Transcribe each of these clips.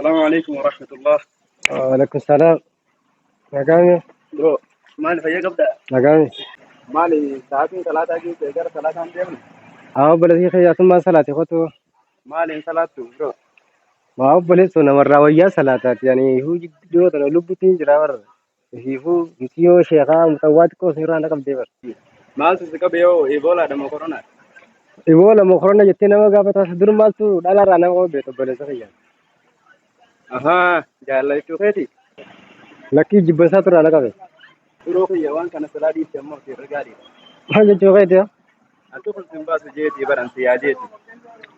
السلام عليكم ورحمة الله. وعليكم السلام. نقامي برو مالي فيا قبدا نقامي مالي ساعتين ثلاثة أجي تجار ثلاثة عندي أو بلدي خيا ثم صلاة خطوة مالي ثلاثة برو. ما هو بلد سونا مرة ويا صلاة يعني هو جدو ترى لبتين جرار هو يسيو شيخا متوات كو سيران رقم ديبر مال تسكبيو إيبولا دم كورونا. إيوه لما خرجنا جتنا ما قابت أصدر مالتو دالا رانا هو بيت بلد خيا أها جالي شوفتي لكن جبسات رانا كذا برو خيا وان كان سلادي تمو في رجالي. ما جتوا كده أنتو كل سنباس جيتي بران سياجيتي.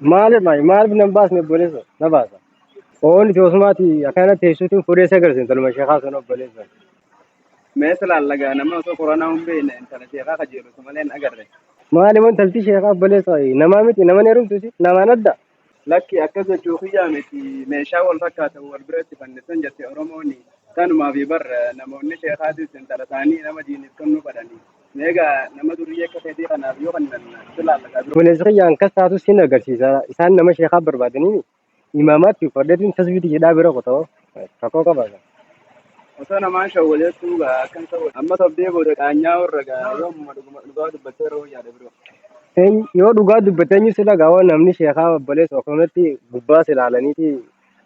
مال بنباس نبوليس نباسا أول في عثماتي أكانت تيسوتين فوريسا كرسين تلما شيخا سنو بوليس مثلا لقى أنا ما سو كورونا هم بين أنت نسيقا خجيرو سمالين أقرر. مالي من تلتي شيخا بوليس نمامتي نمان يروم تسي نمان أدى لكي أكذا شوخيا متي مشاول فكاتة والبريت فنسن جتي أروموني كانوا ما في بر نموني شيخاتي سنتلتاني نما ديني كنو بدني نيجا نما دوريه كتير أنا بيوغن سلا لقى بوليس خيان كساتو سينا غرسيسا إسان نما شيخا بربادني إمامات في فردتين تسبيتي جدا برا قطعو فكو كبازا وسنا ما شاولت توغا كان سوى أما تبديه بدك أنيا ورجع يوم ما دقوا بترو يا دبرو yoo dhugaa dubbatanii sila gaawwan namni sheekaa obboleessa akkanumatti gubbaa silaalaniiti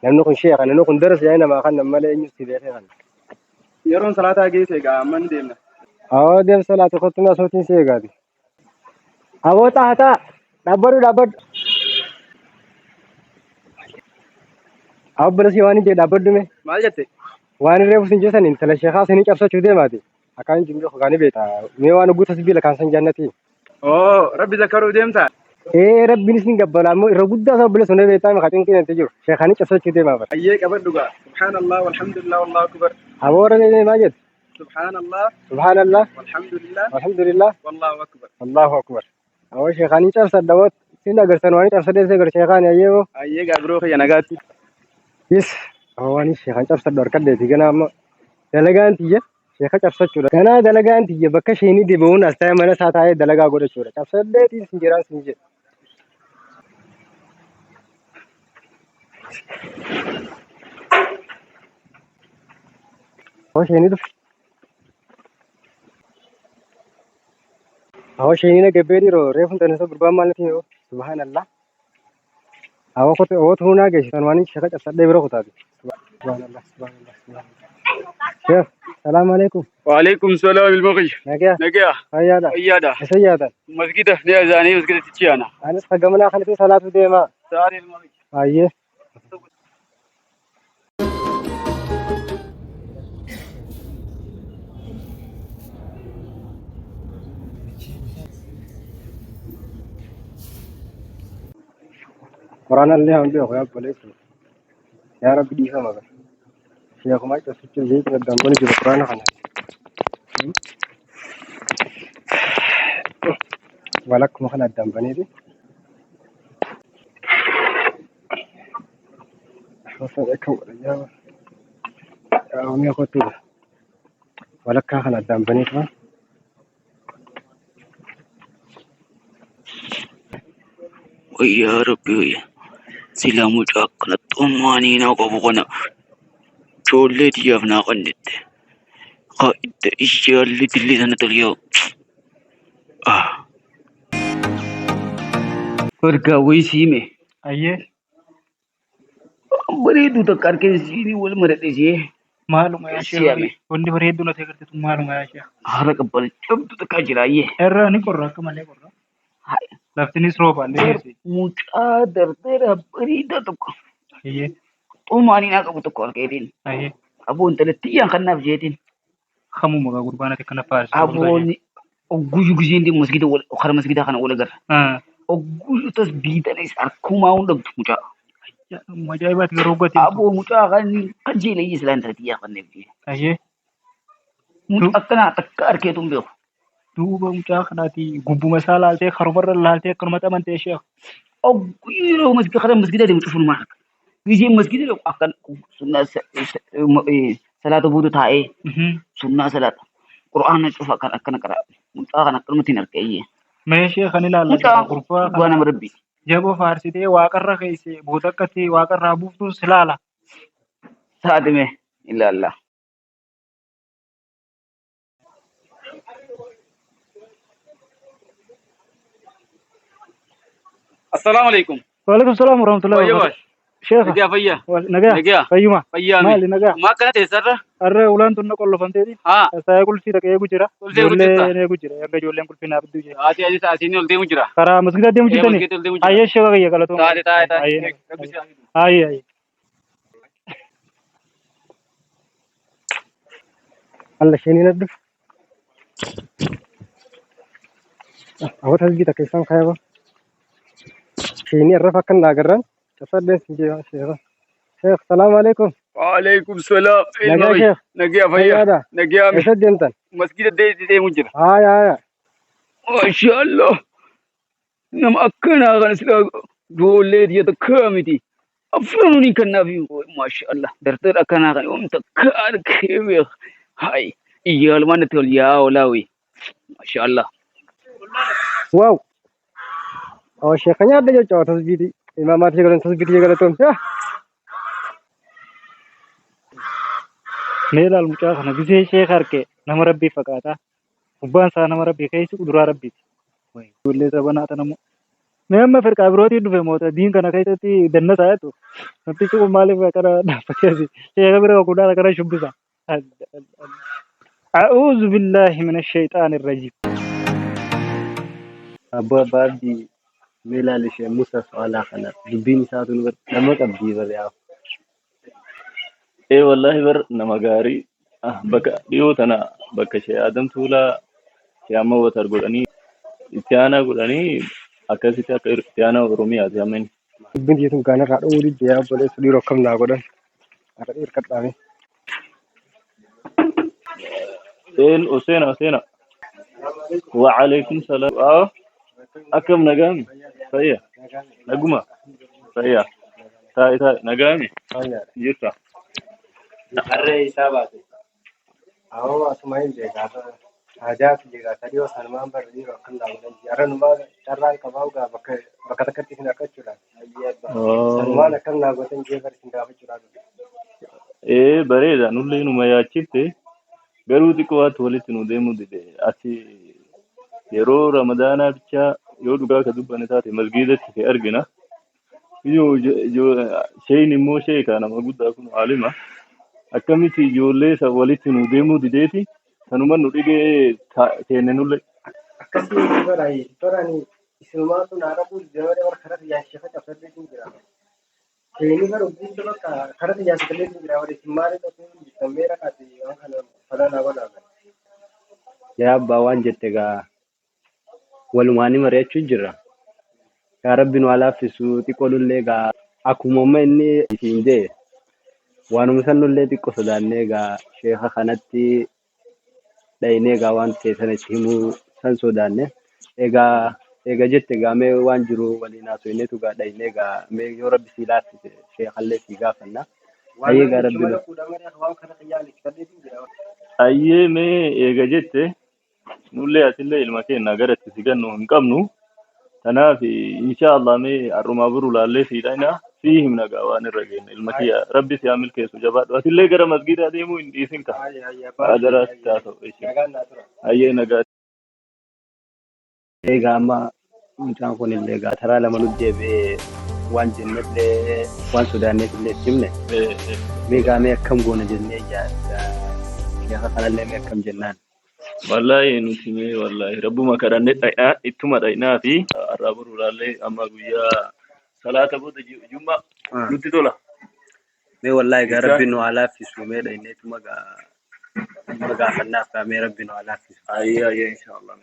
namni kun sheeka namni kun darasa yaa'ii namaa kan malee eenyu si beekee kan. يرون صلاة جيسة جا من دينا Awoo deemsa laata kottumaa sootiin si eegaati. Awoo taataa dhaabbadhu. Obboleessi waan hin jedhe dhaabbadhume ما جت waan hin reefu sin jeesan intala sheekaa sinii cabsachuu deemaati. Akkaan jimbii hogaanii beektaa mee waan guutas sibiila kan san jannati. أوه ربي ذكروا ديمتا Rabbiin isin gabbalaa irra guddaa isaa obboleessa hundee beektaa maqaatiin keenyatti jiru sheekaanii cabsachuu deemaa. أيك أبدوغا سبحان الله والحمد لله والله أكبر Awoo warra maa jedhu. سبحان الله سبحان الله والحمد لله والحمد لله والله أكبر الله أكبر أول شيء خاني تعرف صدقات سينا قرصان واني تعرف صدق سيقر شيخان أيوه أيك أبروخ يا نجاتي يس هو واني شيخان تعرف صدق كده تيجي أما دلقان تيجي شيخان تعرف صدق أنا دلقان تيجي بكا شيني دي بون أستاذ منا ساتاي دلقا قولة شورا تعرف صدق تيجي سنجران سنجي هو شيني دف هو شيني نكبيري رو ريفن تنسى بربان مالتي سبحان الله هو كنت هو تهونا جيش تنواني شيخان تعرف صدق برو خطابي سبحان الله سبحان الله شيخ السلام عليكم وعليكم السلام المغي نجا نجا هيا أيادا سيادة مسجدة نيازاني مسجدة تشيانا أنا سقمنا خلتي صلاة ديما ساري المغي أيه قرآن اللي هم بيخو يا بوليس يا رب دي فما بس شيخ ما تسجل زيت قدام بني جل القرآن خنا ولك ما خنا قدام بني دي حوصلكم يا أمي أخوتي ولك خنا قدام بني ما ويا ربي سلام جاكنا طماني ناقبونا شولي ديافنا قنت قائد إشياء اللي دلي سنة اليوم فرقا ويسيمي أيه بريدو تكاركي سيني والمرتشي معلومة يا سيامي شيخ وندي بريدو نتكلم معلومة يا شيخ حرق بل شبت تكاجرايه إرّا نقرأ كمان نقرأ لفتني سروبا ليسي mucaa dardara bareedaa tokko أيه xumaanii qabu tokko argeetiin أيه aboon talattiyyaan kannaaf jeetiin خمو مغا قربانة كنا فارس aboon ogguyu giseen deemu masgida kara masgidaa kana wal agarra ogguyu tas biitanis harkumaa hundabdu mucaa مجايبات غروبتي aboo mucaa kan jeelayyi islaan talatiyyaa kanneef jee أيه mucaa akkanaa takka arkeetu hin beeku دوبا متاخناتي قبو مسالة لتي خربر لالتي كرمة من تي شيخ ogguyu yeroo masgida kara masgidaa deemu cufuun maal akka giseen masgida deemu akkan sunnaa salaata buutu taa'ee sunnaa salaata qur'aana cufa kan akkana qara mucaa kan akkanumatti hin argeeyye ما شيخ أنا لا mucaa غرفة dhugaa nama rabbi جابو فارسيتي واقر رخيسي بوتكتي واقر رابوفتو سلالة Taatime illa Allah. السلام عليكم. وعليكم السلام ورحمة الله فيا وبركاته. باش شيخ نجا فيا نجا نجا فيما فيامي مالي نجا ما كانت يسرى الرا ولان تنا كل فانتي ها saya kul sira kayak gujira قلت له jolle جرتا ne gujira ya jolle kul pina abdu je هاتي هاتي تاسيني ولدي مجرى kara masjid dia ايه mujita ni مسكت ولدي مجرى aye shewa ya kala to تعالي تعالي تعالي aye هيك ربي يساعدك. aye aye الله شيني ندف أهو تسجيل كيسان خيبة شيني الرفا كان ناقران تصدق سنجي شيخ شيخ السلام عليكم وعليكم السلام نجا الموي شيخ نجا فيا هذا نجا مي يسد انت مسجد دي مجرى هاي هاي ما شاء الله نم أكنا غنسلا دولة دي تكامتي أفرني كنا في ما شاء الله درتر أكنا غني أم تكار كيف هاي إيال ما نتقول يا ولاوي ما شاء الله واو أو شيخنا ada جو تسجيل إمامات جالن تسجيل جالن توم يا ne lal mucha khana bise sheikh arke nama rabbi fakata ubban sa nama rabbi kai su dura rabbi wai jolle sa bana ta namu ne amma fir kabroti dufe mota din kana kai tati danna sa to tapi su male fa kara na pakasi sheikh bira ko dala kara shubisa a'udhu billahi minash shaitanir rajim أبو بابي ميلا لشي موسى سؤال خنا دبين ساتون بر نمك أبدي بر يا إيه والله بر نمغاري بك ديوتنا بك شيء آدم تولا يا ما وترجعني إتيانا قولني أكاسيتا كير إتيانا ورومي أزامن بنتي توم كان قاعد أوري جيا بس سدي ركم ناقودن أكاد إركض أمي إيه أسينا وعليكم السلام أكم نجامي فيا نجمة فيا تاي نجامي جيتا أري سابات أهو أسمعين جيجا حاجات جيجا تريو سلمان بردي ركم ناقودن جارن ما شران كباوغا بك تكتي هنا كتشولا سلمان كم ناقودن جيجا سنجا بتشولا إيه بريدا نولي نمياچيته garuu xiqqoo walitti nu deemuu dide ati yeroo ramadaanaa bicha yoo dhugaa ka dubbanne taate masgiidatti si argina sheen immoo sheeka nama guddaa kun alima akkamitti ijoollee isa walitti nu deemuu dideeti sanuma nu dhigee teenne nulle akkasii barani isilmaatu naarabu deemee war karata yaashifata qabsatee jira keeni bar ubbisu bakka karata yaashifate jira war isimmaari ta'uu tambeera kaati waan kana falana wala يا أبا وان جتة والماني مريتشو جرا يا ربي نوالا في سوتي كل اللي أكو مما إني فينجي وانو مثلا اللي تكو سوداني شيخ خانتي دايني وان تيسانة تيمو سان سوداني إيغا جتة مي وان جرو ولينا سويني توغا دايني مي يو ربي سيلات شيخ اللي سيغا فنا أيغا ربي ayyee mee eega jette nullee asillee ilma keenya garatti si gannu hin qabnu tanaaf inshallah mee arrumaa buru laallee siidhana si himna gaa waan irra geenne ilma kiyya rabbi si haa milkeessu jabaadhu asillee gara masgiidaa deemuu hin dhiisin ka adaraa si haa ta'u ayyee nagaa إيغا ما مجان كون اللي ترى لما نجيب وان جنة وان سوداني اللي تمنه ميغا مي كم غون جنة يا خاله اللي مي كم جنان wallahi nuti mee wallahi rabbuma kadhanne dhay'aa ittuma dhaynaa fi arraa buru laallee amma guyyaa salaata booda jumma nutti tola مي والله يا ربي نو على في سومي دينه مغا فناف مي ربي نو على في ayyee inshallah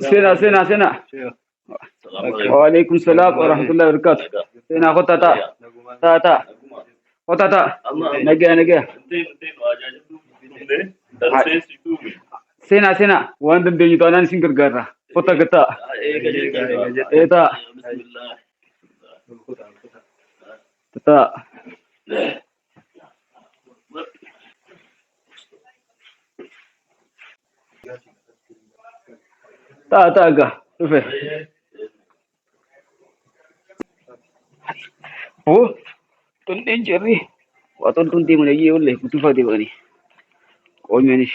سينا وعليكم السلام ورحمة الله وبركاته سينا خطة تا خطة تا نجا سينا وان دم دنيا تانان سينكر غرا خطة كتا تا تا ta'a dhufe. Oh, tolteen jirri. Waa toltuun deemanii iyyee gutuufaatee ba'anii. Qoomeenis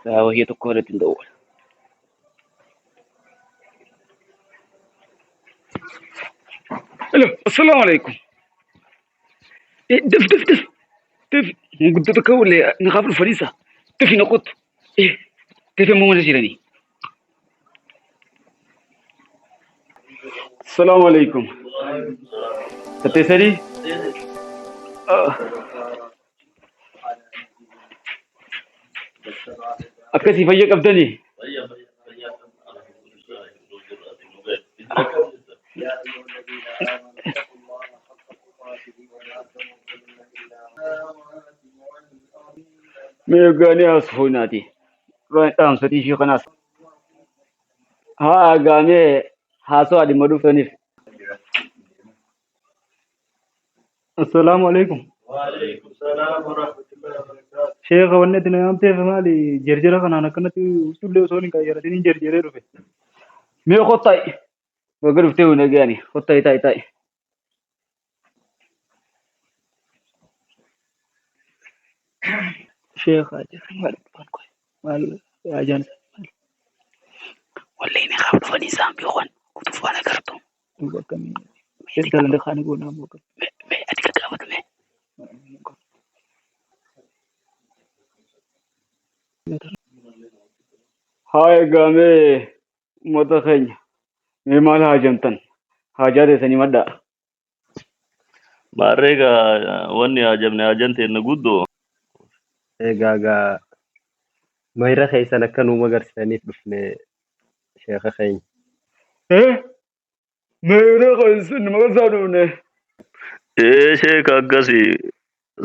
wayya tokko irratti hin ta'u. Hello, assalamu alaikum. Daf. Guddoo tokko illee naqaaf dhufaniisa. Dafi na qottu. Dafi ammoo mana jiranii. Assalamu alaikum. Katteessanii? Akkasii fayya qabdanii? Meegaanii haasofoonaati. Dhaamsatii ishee kanaas. Haa gaamee haasawaa dhimma dhuftaniif. Assalamu alaikum. Sheekha wanni itti naqamteef maali jarjara kanaan akkanatti ullee osoo hin qayyaratin jarjaree dhufe. Mee qottaa'i. Wagga dhuftee hunda gaani. Qottaa'i taa'i. Sheekha maal ajaan Wallee mee qaaf dhufanii isaan beekan. Kutuuf waan agartu. akkamii dalanda kaanii goonaa mooqa. Mee ati gaggaafatu mee. Haa egaa mee uummata keenya mee maal haajamtan? Haajaa teessanii maddaa. Maarreegaa wanni hajanteen guddoo. Egaa mayra keessan akka nu magarsiisaniif dhufne sheekha keenya. Mayra keessan magarsaa dhufne. Sheeka akkasii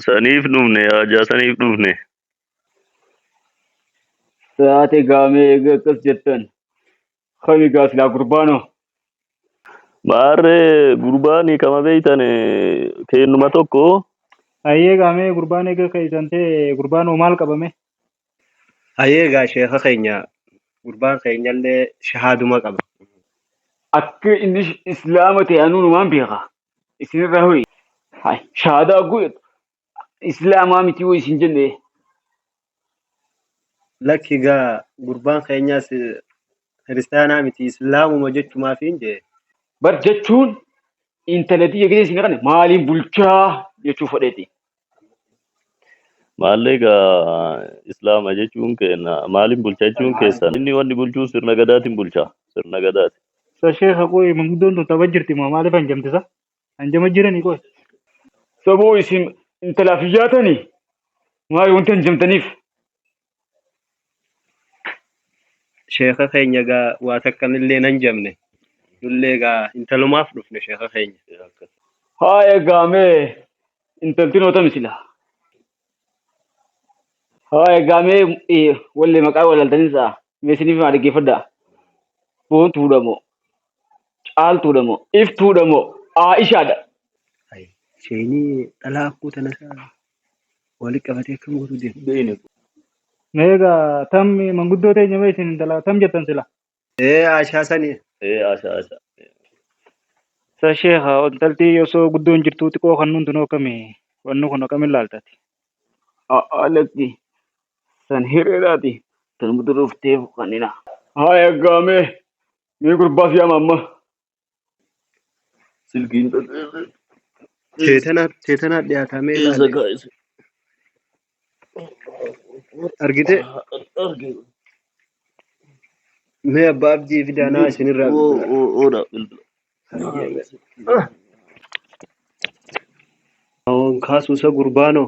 saniif dhufne hajaa saniif dhufne. Taate gaamee egaa akkas jettan. Kami gaasilaa gurbaanoo. Maarree gurbaanii kama beeytan kennuma tokko. Ayyee gaamee gurbaan eega keessan ta'e gurbaan maal qabame? Egaa sheekha keenya gurbaan keenyallee shahaaduma qaba. Akka inni islaama ta'e anuu numaan beeka. Isinirraa ho'i. Shahaadaa guutu. Islaamaa miti hoo isin jenne. Lakki egaa gurbaan keenyaas kiristaanaa miti islaamuma jechumaaf hin jee. Bar jechuun intalatti eegee isin kana maaliin bulchaa jechuu fudhate. Maalleegaa islaama jechuun kenna maaliin bulchaa jechuun keessan inni wanni bulchuu sirna gadaatiin bulchaa sirna gadaati. Sa sheekha qoy manguddoon tun tapha jirti moo maaliif hanjamtisa? Hanjama jiranii qoy. Saboo isin intalaaf iyyaatanii maali wanti hanjamtaniif? Sheekha keenya egaa waa takkanillee nan jamne. Nullee egaa intalumaaf dhufne sheekha keenya. Haa egaa mee intaltiin oota misila. Haa egaa mee wallee maqaa walaaltanisaa mee isiniif maa dhaggeeffadhaa. Boontuudha moo caaltuudha moo iftuudha moo Aishaadha. Isheenii dhalaa akkuu tana walitti qabatee akkam gootu deemu. Meegaa tam manguddoo teenya mee isin intala tam jettan sila? Aishaa sanii. Asha. Sa sheekha intaltii osoo guddoon jirtuu xiqqoo kan nuun tunoo akkamii wanni kun akkamiin laaltati? Alatti san hiriiraati tan mutu dhufteef kannina. Haa egaa mee gurbaas yaama amma. Silkiin Seetanaa dhiyaatamee ilaale. Argite? Mee abbaa abdii fidaanaa isinirraa. Oodha. Kaasuusa gurbaanoo.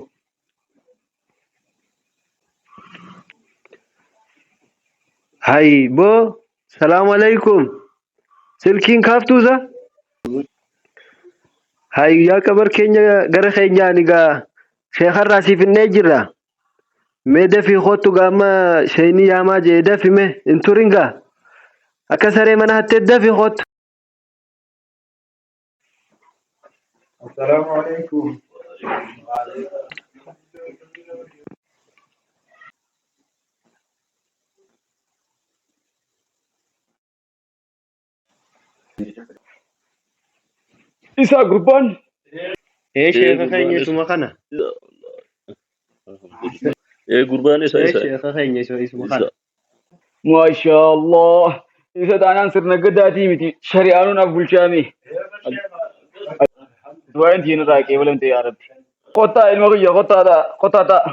Hayi boo salaamu alaikum. Silkiin kaaftuusa? Hayi yaa qabar keenya gara keenyaan egaa sheekarraa siif hinnee jirra. Mee dafii kottu gaama sheenii yaamaa jee dafi mee hin turin gaa. Akka saree mana hattee dafii kottu. Assalamu alaikum. Isa gurbaan. Sheekha keenya isuma kana. Gurbaan isa isa. Sheekha keenya isuma kana. Masha Allah. Isa taanaan sirna gadaatii miti. Shari'aanuun abbulchaami. Du'aan tiina taaqee balamte yaa Rabbi. Qottaa ilma kiyya qottaa ta'a.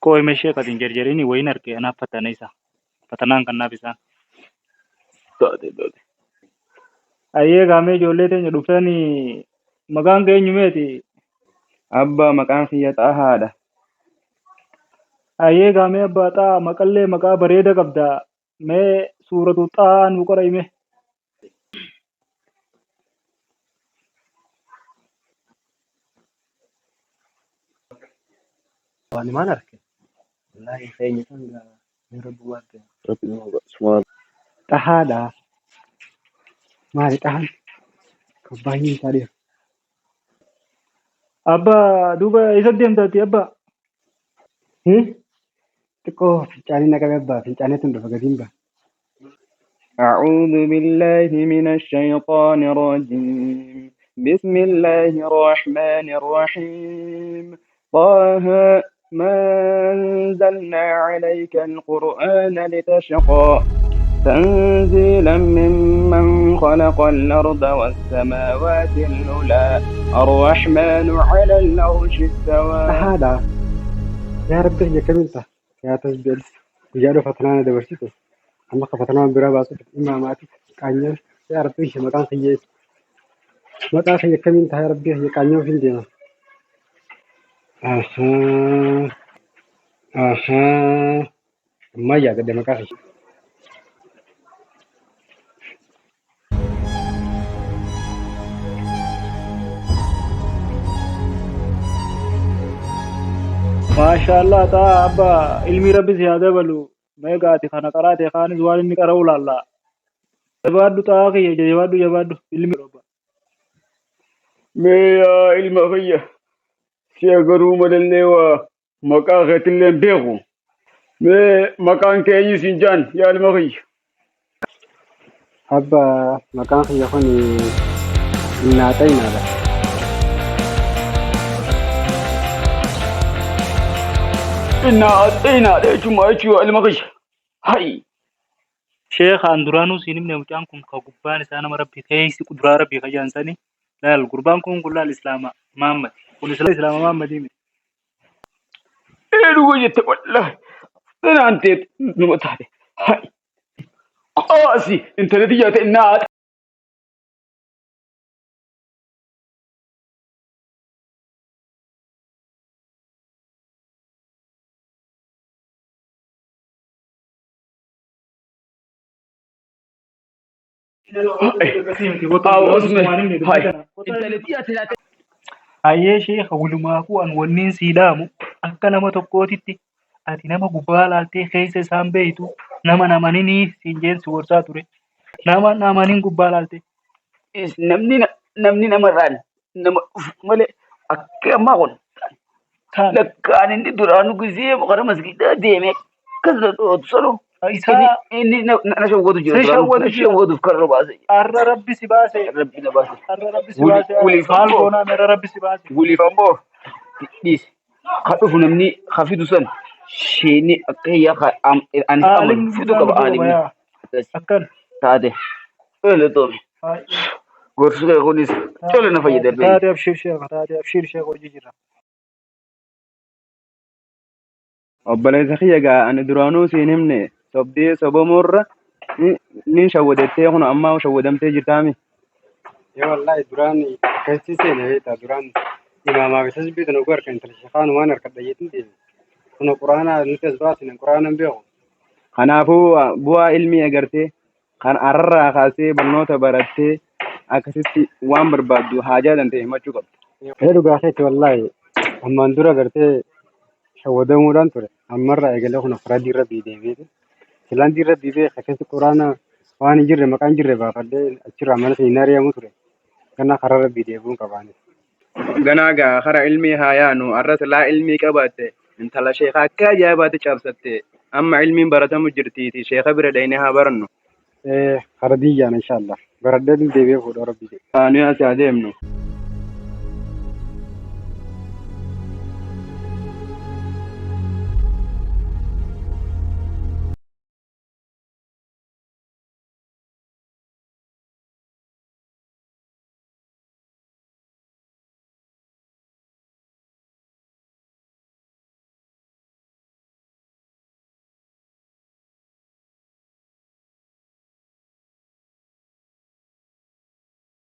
Koo hime sheekatiin jarjarini wayin arge anaaf fatana isa. Fatanaan kannaaf isaa. Taate. Ayyee gaamee ijoollee teenya dhuftanii maqaan keenyumeeti. Abbaa maqaan kiyya xaahaadha. Ayyee gaamee abbaa xaa maqallee maqaa bareeda qabda. Mee suuratu xaa nu qora hime. Waan maal arge? Wallahi keenya kan yeroo duwwaa arge. Rabbi nama subhaan. Xahaadha. Maali xahaan? Kabbaayyin isaa dheeru. Abbaa duuba isa deemtaati abbaa. Xiqqoo fincaanii naqabe abbaa fincaanii tun dhufa gadiin ba'a. أعوذ بالله من الشيطان الرجيم بسم الله الرحمن الرحيم طه ما أنزلنا عليك القرآن لتشقى تنزيلا ممن خلق الأرض والسماوات العلى الرحمن على العرش استوى. Xahaadha. Yaa Rabbi ija kamiinta? Yaa tasbiil. Guyyaa dhufa tanaan dabarsitu. Amma akka fatanaan biraa baasuuf imaamaatiif qaanyaan. Yaa Rabbi ija maqaan kiyya. Maqaa kiyya kamiinta yaa Rabbi ija qaanyoo ofiin deema. Ammaa yaagadde maqaa kiyya. Maashaallah xaa abbaa ilmi rabbi si haa dabalu. Mee gaati kana qaraate kaanis waan inni qara'u laalla. Jabaaddu xaa kiyya jabaaddu ilmi rabba. Mee ilma kiyya si'a garuu madallee waa maqaa keetillee hin beeku. Mee maqaan kee eenyu siin jaan yaa ilma kiyya? Abbaa maqaan kiyya kun innaa xayinaadha. Inaadha jechuun ilma kiyya. Hayi. Sheekha an duraanuu siin himne mucaan kun ka gubbaan isaa nama rabbii keessi kuduraa rabbii kajaansanii laal gurbaan kun laal islaama Muhammad kun islaama Muhammadii miti. Dhuga jette wallahi. Inaan ta'e numa taate. Hayi. Qaasi intarneetii jaate inaadha. Ayyee sheekha walumaafuu an wanniin sii dhaamu akka nama tokkootitti ati nama gubbaa laaltee keessa isaan beeytu nama namanini siin jeen si gorsaa ture. Nama namaniin gubbaa laalte. Namni namarraan nama malee akka ammaa kun lakkaan inni duraanuu gisee gara masgiidaa deemee akkas dhootu sanoo. Inni na shawwatu jira. Shawwatuuf karra baase. Har'a rabbi si baase. Rabbi na baase. Har'a rabbi si baase. Maal goonaa meera rabbi si baase. Waliif ammoo dhiis. Ka dhufu namni hafidu san sheeni akka hiyyaa ani qaban fidu qaba aalimni. Akkan. Taate. Ele toome. Gorsu kee kunis tola na fayyada. Taate abshir sheekha hojii jira. Obboleessa kiyya gaa ani duraanuu siin himne sobdee sobamurra nin shawwadettee kun ammaa shawwadamtee jirtaami. Wallahi duraan keessi seene beektaa duraan imaamaa fi tasbii tana ugu harka intala shaqaan waan harka dhayyeetin deeme. Kuna quraanaa nuti as baasine quraanaan beeku. Kanaafuu bu'aa ilmii agartee kan ararraa kaasee barnoota barattee akkasitti waan barbaaddu haajaa danda'e himachuu qabdu. Dhugaa keetti wallahi ammaan dura agartee shawwadamuudhaan ture. Ammarraa eegalee kun afraa diirra biideemeeti. Silaan diirra biibee akkasii quraana waan hin jirre maqaan jirre baafallee achirraa mana seminaariyamu ture. Ganaa kararra biideebuun qabaanis. Ganaa gaa kara ilmii haa yaanu arras laa ilmii qabaatte intala sheekaa akka ajaa'ibaatti cabsatte أما علمي برتم جرتي شيخ بردينها برنو خردية إن شاء الله بردد الدبيب وربي أنا أسعدهم